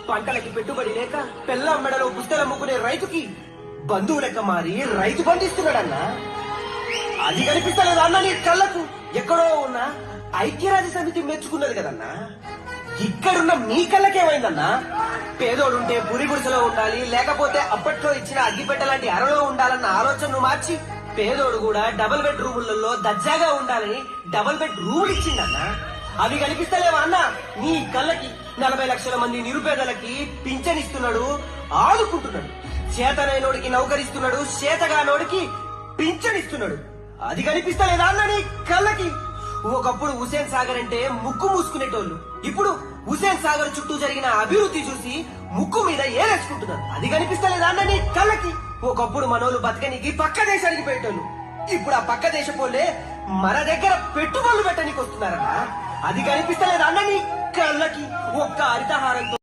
పంటలకి పెట్టుబడి లేక పెళ్ళం మెడలో పుస్తలు అమ్ముకునే రైతుకి బంధువు లెక్క మారి రైతు బంధిస్తున్నాడన్నా. అది కనిపిస్తలేదు అన్న నీ కళ్ళకు. ఎక్కడో ఉన్న ఐక్యరాజ్య సమితి మెచ్చుకున్నది కదన్నా. ఇక్కడున్న మీ కళ్ళకేమైందన్నా? పేదోడుంటే పురి గుడిసెలో ఉండాలి, లేకపోతే అప్పట్లో ఇచ్చిన అగ్గిపెట్ట లాంటి అరలో ఉండాలన్న ఆలోచనను మార్చి పేదోడు కూడా డబుల్ బెడ్ రూములలో దర్జాగా ఉండాలని డబుల్ బెడ్ రూములు ఇచ్చిందన్నా. అవి కనిపిస్తలేవా అన్న నీ కళ్ళకి? 40 లక్షల మంది నిరుపేదలకి పింఛనిస్తున్నాడు, ఆదుకుంటున్నాడు. చేతనైనోడికి నౌకరిస్తున్నాడు, చేతగానోడికి పింఛనిస్తున్నాడు. అది కనిపిస్తలేదా అన్న నీ కళ్ళకి? ఒకప్పుడు హుసేన్ సాగర్ అంటే ముక్కు మూసుకునేటోళ్ళు, ఇప్పుడు హుసేన్ సాగర్ చుట్టూ జరిగిన అభివృద్ధి చూసి ముక్కు మీద ఏరేసుకుంటున్నారు. అది కనిపిస్తలేదా అన్న నీ కళ్ళకి? ఒకప్పుడు మనోళ్ళు బతకనికి పక్క దేశానికి పెట్టోళ్ళు, ఇప్పుడు ఆ పక్క దేశపోలే మన దగ్గర పెట్టుబడులు పెట్టడానికి వస్తున్నారన్నా. అది కనిపిస్తలేదా అన్న నీ కళ్ళకి? ఒక్క హరితహారంతో